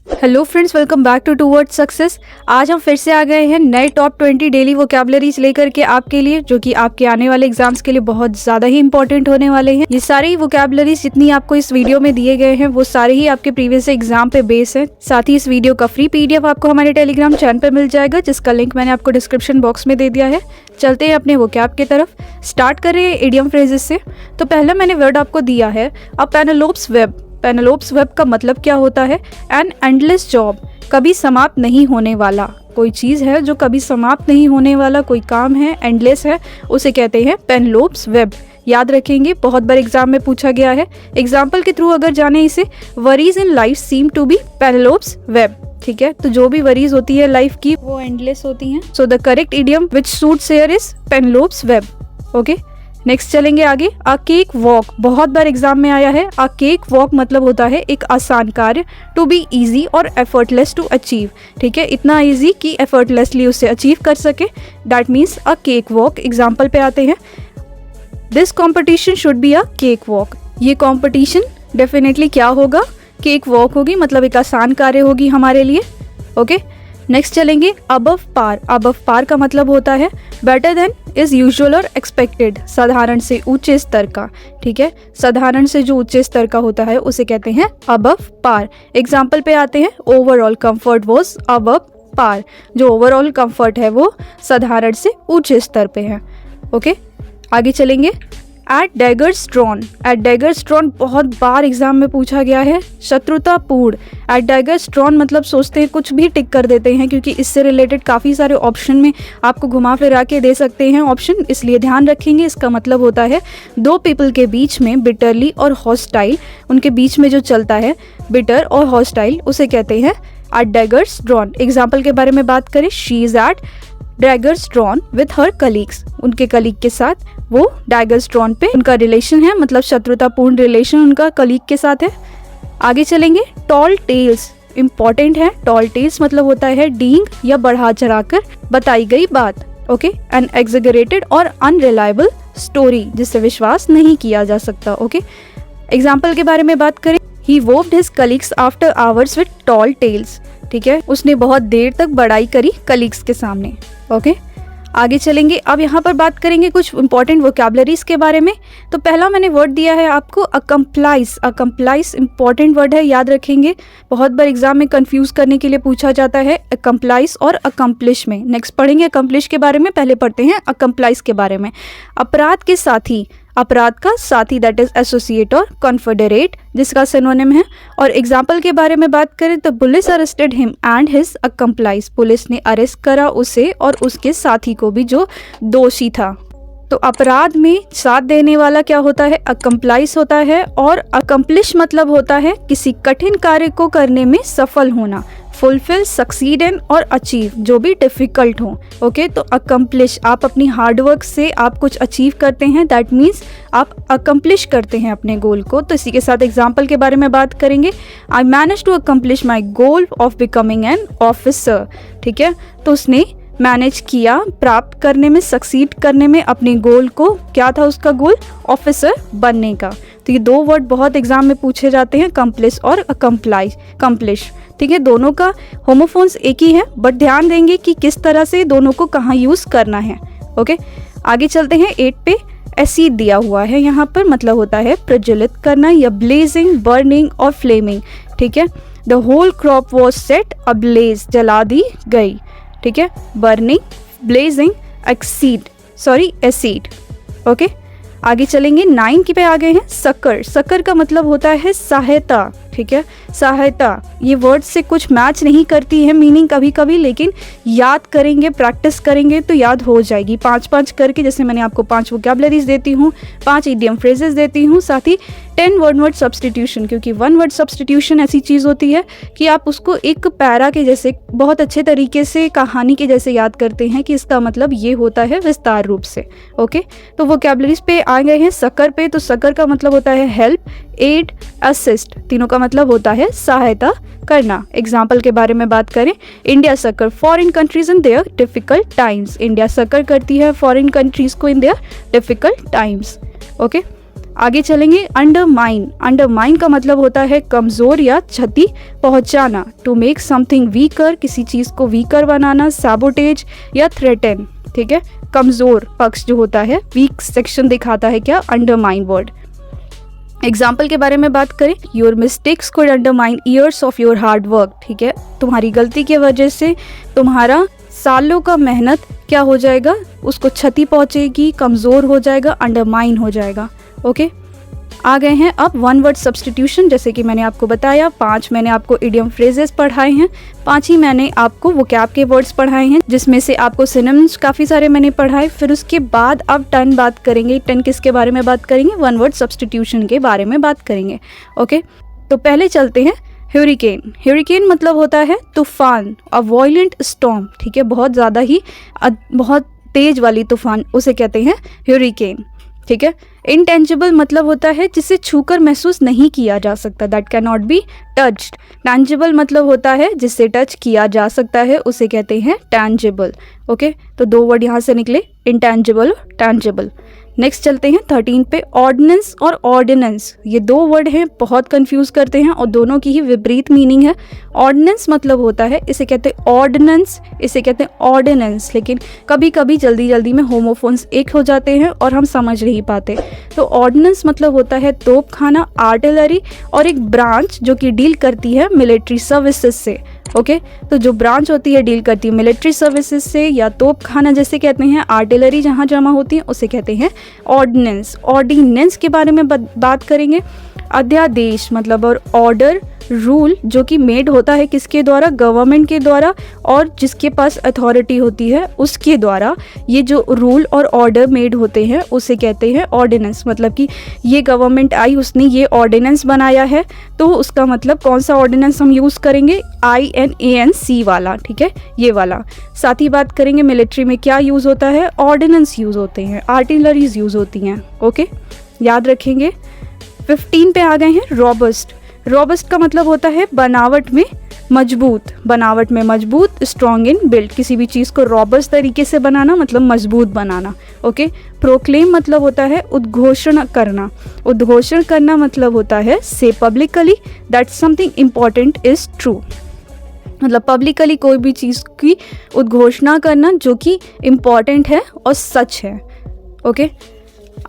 Hello friends, welcome back to towards success. आज हम फिर से आ गए हैं नए टॉप 20 डेली वोकैबुलरीज लेकर के आपके लिए, जो कि आपके आने वाले एग्जाम्स के लिए बहुत ज़्यादा ही इंपॉर्टेंट होने वाले हैं। ये सारे ही वोकैबुलरीज जितनी आपको इस वीडियो में दिए गए हैं वो सारे ही आपके प्रीवियस एग्जाम पे बेस है। साथ ही इस वीडियो का फ्री PDF आपको हमारे टेलीग्राम चैनल पर मिल जाएगा, जिसका लिंक मैंने आपको डिस्क्रिप्शन बॉक्स में दे दिया है। चलते हैं अपने वोकैब की तरफ। स्टार्ट कर रहे हैं इडियम फ्रेजेस से। तो पहला मैंने वर्ड आपको दिया है अ पेनेलोप्स वेब। पेनेलोप्स वेब का मतलब क्या होता है? एन एंडलेस जॉब, कभी समाप्त नहीं होने वाला। कोई चीज़ है जो कभी समाप्त नहीं होने वाला, कोई काम है, एंडलेस है, उसे कहते हैं पेनेलोप्स वेब। याद रखेंगे, बहुत बार एग्जाम में पूछा गया है। एग्जाम्पल के थ्रू अगर जाने इसे, worries in life seem to be Penelope's web. ठीक है, तो जो भी वरीज होती है लाइफ की वो एंडलेस होती हैं। So the correct idiom which suits here is Penelope's web. Okay, next चलेंगे आगे। अ केक वॉक, बहुत बार एग्जाम में आया है। अ केक वॉक मतलब होता है एक आसान कार्य। टू बी इजी और एफर्टलेस टू अचीव। ठीक है, इतना इजी कि एफर्टलेसली उसे अचीव कर सके, that means a cake walk. Example पे आते हैं, this competition should be a cake walk. ये कॉम्पिटिशन डेफिनेटली क्या होगा? केक वॉक होगी, मतलब एक आसान कार्य होगी हमारे लिए। ओके, नेक्स्ट चलेंगे अबव पार। अबव पार का मतलब होता है बेटर देन, इज यूजुअल और एक्सपेक्टेड, साधारण से ऊंचे स्तर का। ठीक है, साधारण से जो ऊंचे स्तर का होता है उसे कहते हैं अबव पार। एग्जाम्पल पे आते हैं, overall comfort was above par. जो ओवरऑल कंफर्ट है वो साधारण से ऊंचे स्तर पे है। ओके, आगे चलेंगे। At daggers drawn. At daggers drawn बहुत बार एग्जाम में पूछा गया है। शत्रुतापूर्ण। एट डैगर्स ड्रॉन मतलब सोचते हैं कुछ भी टिक कर देते हैं, क्योंकि इससे रिलेटेड काफ़ी सारे ऑप्शन में आपको घुमा फिरा के दे सकते हैं ऑप्शन, इसलिए ध्यान रखेंगे। इसका मतलब होता है दो पीपल के बीच में बिटरली और हॉस्टाइल, उनके बीच में जो चलता है बिटर और हॉस्टाइल, उसे कहते हैं एट डैगर्स ड्रॉन। एग्जाम्पल के बारे में बात करें, she is at daggers drawn with her colleagues. उनके कलीग के साथ वो डैगर्स ड्रॉन पे उनका रिलेशन है, मतलब शत्रुतापूर्ण रिलेशन उनका कलीग के साथ है। आगे चलेंगे। टॉल टेल्स इंपॉर्टेंट है। टॉल टेल्स मतलब होता है डींग या बढ़ा चढ़ाकर बताई गई बात। ओके, एन एग्जेगरेटेड और अनरिलायबल स्टोरी, जिससे विश्वास नहीं किया जा सकता। ओके, एग्जाम्पल के बारे में बात करें, he wowed his colleagues after hours with tall tales. ठीक है, उसने बहुत देर तक बड़ाई करी कलीग्स के सामने। ओके, आगे चलेंगे। अब यहाँ पर बात करेंगे कुछ इंपॉर्टेंट वोकैबुलरीज के बारे में। तो पहला मैंने वर्ड दिया है आपको अकम्प्लाइज। अकम्प्लाइज इंपॉर्टेंट वर्ड है, याद रखेंगे। बहुत बार एग्जाम में कंफ्यूज करने के लिए पूछा जाता है अकम्प्लाइज और अकम्प्लिश में। नेक्स्ट पढ़ेंगे अकम्प्लिश के बारे में, पहले पढ़ते हैं अकम्प्लाइज के बारे में। अपराध के साथी, अपराध का साथी, दैट इज एसोसिएट और कॉन्फेडरेट, जिसका सिनोनिम है। और एग्जाम्पल के बारे में बात करें तो police arrested him and his accomplices. Police ने अरेस्ट करा उसे और उसके साथी को भी, जो दोषी था। तो अपराध में साथ देने वाला क्या होता है? अकम्प्लाइज होता है। और अकम्प्लिश मतलब होता है किसी कठिन कार्य को करने में सफल होना। फुलफिल, सक्सीड इन और अचीव, जो भी डिफिकल्ट हो। ओके, तो अकम्प्लिश, आप अपनी हार्डवर्क से आप कुछ अचीव करते हैं, दैट मीन्स आप अकम्प्लिश करते हैं अपने गोल को। तो इसी के साथ एग्जाम्पल के बारे में बात करेंगे। I manage to accomplish my goal of becoming an officer. ठीक है, तो उसने मैनेज किया, प्राप्त करने में, सक्सीड करने में अपने गोल को। क्या था उसका गोल? ऑफिसर बनने का। तो ये दो वर्ड बहुत एग्जाम में पूछे जाते हैं, कंप्लिश और कंप्लिश। ठीक है, दोनों का होमोफोन्स एक ही है, बट ध्यान देंगे कि किस तरह से दोनों को कहाँ यूज़ करना है। ओके, आगे चलते हैं। 8 पे एसिड दिया हुआ है यहाँ पर, मतलब होता है प्रज्वलित करना या ब्लेजिंग, बर्निंग और फ्लेमिंग। ठीक है, the whole crop was set ablaze, जला दी गई। ठीक है, बर्निंग, ब्लेजिंग, एसिड। ओके, आगे चलेंगे। 9 की पे आ गए हैं सकर। सकर का मतलब होता है सहायता। ठीक है, सहायता ये वर्ड से कुछ मैच नहीं करती है मीनिंग कभी कभी, लेकिन याद करेंगे, प्रैक्टिस करेंगे तो याद हो जाएगी। 5-5 करके, जैसे मैंने आपको 5 वोकैबुलरीज देती हूँ, 5 इडियम फ्रेजेस देती हूँ, साथ ही 10 वर्ड सब्सटीट्यूशन, क्योंकि 1 वर्ड सब्सटीट्यूशन ऐसी चीज़ होती है कि आप उसको एक पैरा के जैसे बहुत अच्छे तरीके से, कहानी के जैसे याद करते हैं कि इसका मतलब ये होता है विस्तार रूप से। ओके, तो वोकैबुलरीज पे आ गए हैं सकर पे। तो सकर का मतलब होता है हेल्प, एड, असिस्ट, तीनों का मतलब होता है सहायता करना। एग्जाम्पल के बारे में बात करें, India sucker foreign countries in their difficult times. India sucker करती है फॉरेन कंट्रीज को in their difficult times. Okay, आगे चलेंगे। अंडरमाइन। अंडरमाइन का मतलब होता है कमज़ोर या क्षति पहुंचाना। टू मेक समथिंग वीकर, किसी चीज़ को वीकर बनाना। सैबोटेज या थ्रेटन, ठीक है, कमज़ोर पक्ष जो होता है, वीक सेक्शन दिखाता है क्या, अंडरमाइन वर्ड। एग्जाम्पल के बारे में बात करें, your mistakes could undermine years of your hard work, ठीक है, तुम्हारी गलती की वजह से तुम्हारा सालों का मेहनत क्या हो जाएगा, उसको क्षति पहुंचेगी, कमज़ोर हो जाएगा, अंडरमाइन हो जाएगा। ओके, आ गए हैं अब वन वर्ड सब्स्टिट्यूशन। जैसे कि मैंने आपको बताया 5 मैंने आपको इडियम फ्रेजेस पढ़ाए हैं, 5 ही मैंने आपको वोकैब के वर्ड्स पढ़ाए हैं, जिसमें से आपको सिनोनिम्स काफ़ी सारे मैंने पढ़ाए। फिर उसके बाद अब 10 बात करेंगे। 10 किसके बारे में बात करेंगे, वन वर्ड सब्स्टिट्यूशन के बारे में बात करेंगे। ओके, तो पहले चलते हैं हरिकेन। हरिकेन मतलब होता है तूफान, अ वॉयलेंट स्टॉर्म, ठीक है, बहुत ज़्यादा ही बहुत तेज वाली तूफान, उसे कहते हैं हरिकेन, ठीक है। इनटेंजिबल मतलब होता है जिसे छूकर महसूस नहीं किया जा सकता, that can not be touched. Tangible मतलब होता है जिसे टच किया जा सकता है, उसे कहते हैं टैंजिबल। ओके, तो 2 वर्ड यहाँ से निकले, इंटेंजिबल और टैंजिबल। नेक्स्ट चलते हैं 13 पे, ऑर्डिनेंस और ऑर्डिनेंस। ये 2 वर्ड हैं, बहुत कंफ्यूज करते हैं और दोनों की ही विपरीत मीनिंग है। ऑर्डिनेंस मतलब होता है, इसे कहते हैं ऑर्डिनेंस, इसे कहते हैं ऑर्डिनेंस, लेकिन कभी कभी जल्दी जल्दी में होमोफोन्स एक हो जाते हैं और हम समझ नहीं पाते। तो ऑर्डिनेंस मतलब होता है तोपखाना, आर्टिलरी और एक ब्रांच जो कि डील करती है मिलिट्री सर्विसेज से। ओके, तो जो ब्रांच होती है डील करती है मिलिट्री सर्विसेज से, या तोपखाना जैसे कहते हैं, आर्टिलरी जहाँ जमा होती है उसे कहते हैं ऑर्डिनेंस। ऑर्डिनेंस के बारे में बात करेंगे। अध्यादेश मतलब और ऑर्डर, रूल जो कि मेड होता है किसके द्वारा, गवर्नमेंट के द्वारा, और जिसके पास अथॉरिटी होती है उसके द्वारा ये जो रूल और ऑर्डर मेड होते हैं उसे कहते हैं ऑर्डिनेंस। मतलब कि ये गवर्नमेंट आई, उसने ये ऑर्डिनेंस बनाया है, तो उसका मतलब कौन सा ऑर्डिनेंस हम यूज़ करेंगे, INANC वाला, ठीक है, ये वाला। साथ ही बात करेंगे मिलिट्री में क्या यूज़ होता है, ऑर्डिनेंस यूज़ होते हैं, आर्टिलरीज यूज़ होती हैं। ओके, याद रखेंगे। 15 पे आ गए हैं, रॉबस्ट। रॉबस्ट का मतलब होता है बनावट में मजबूत, बनावट में मजबूत, स्ट्रॉन्ग इन बिल्ड, किसी भी चीज़ को रॉबस्ट तरीके से बनाना मतलब मजबूत बनाना। ओके, प्रोक्लेम मतलब होता है उद्घोषण करना, उद्घोषण करना मतलब होता है से publicly that something important is true, मतलब पब्लिकली कोई भी चीज़ की उद्घोषणा करना जो कि इम्पॉर्टेंट है और सच है। ओके,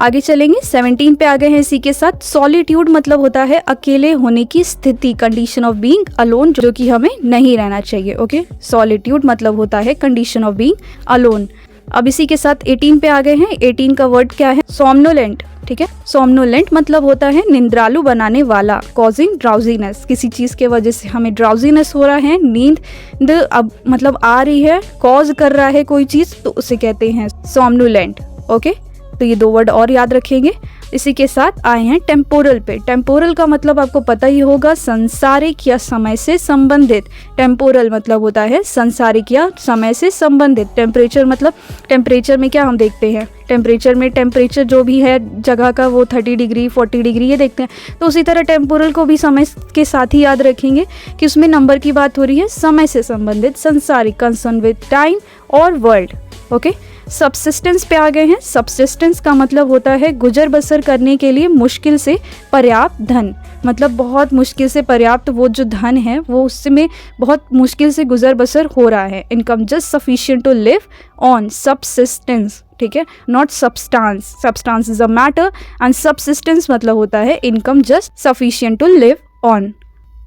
आगे चलेंगे। 17 पे आ गए हैं इसी के साथ। सॉलिट्यूड मतलब होता है अकेले होने की स्थिति, कंडीशन ऑफ बीइंग अलोन, जो कि हमें नहीं रहना चाहिए। ओके, सॉलिट्यूड मतलब होता है कंडीशन ऑफ बीइंग अलोन। अब इसी के साथ 18 पे आ गए हैं। 18 का वर्ड क्या है, सोमनोलेंट, ठीक है। सोमनोलेंट मतलब होता है निंद्रालु बनाने वाला, कॉजिंग ड्राउजीनेस, किसी चीज़ के वजह से हमें ड्राउजीनेस हो रहा है, नींद अब मतलब आ रही है, कॉज कर रहा है कोई चीज़, तो उसे कहते हैं सोमनोलेंट। ओके, तो ये 2 वर्ड और याद रखेंगे। इसी के साथ आए हैं टेम्पोरल पे। टेम्पोरल का मतलब आपको पता ही होगा, संसारिक या समय से संबंधित। टेम्पोरल मतलब होता है संसारिक या समय से संबंधित। टेम्परेचर मतलब टेम्परेचर में क्या हम देखते हैं, टेम्परेचर में टेम्परेचर जो भी है जगह का वो 30 डिग्री 40 डिग्री ये देखते हैं। तो उसी तरह टेम्पोरल को भी समय के साथ ही याद रखेंगे कि उसमें नंबर की बात हो रही है, समय से संबंधित, संसारिक, कंसर्न विद टाइम और वर्ल्ड। ओके, सबसिस्टेंस पे आ गए हैं। सबसिस्टेंस का मतलब होता है गुजर बसर करने के लिए मुश्किल से पर्याप्त धन, मतलब बहुत मुश्किल से पर्याप्त वो जो धन है वो उसमें बहुत मुश्किल से गुजर बसर हो रहा है। Income just sufficient to live on, subsistence, ठीक है, not substance. Substance is a matter and subsistence मतलब होता है income just sufficient to live on.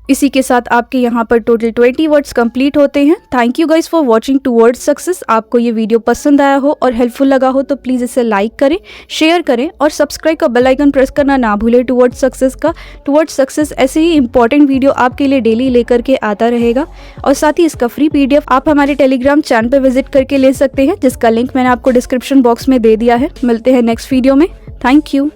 इसी के साथ आपके यहाँ पर टोटल 20 वर्ड्स कंप्लीट होते हैं। Thank you guys for watching towards success. आपको ये वीडियो पसंद आया हो और हेल्पफुल लगा हो तो प्लीज़ इसे लाइक करें, शेयर करें और सब्सक्राइब का बेल आइकन प्रेस करना ना भूलें टुवर्ड्स सक्सेस का। टुवर्ड्स सक्सेस ऐसे ही इंपॉर्टेंट वीडियो आपके लिए डेली लेकर के आता रहेगा। और साथ ही इसका फ्री PDF आप हमारे टेलीग्राम चैनल पर विजिट करके ले सकते हैं, जिसका लिंक मैंने आपको डिस्क्रिप्शन बॉक्स में दे दिया है। मिलते हैं नेक्स्ट वीडियो में। Thank you.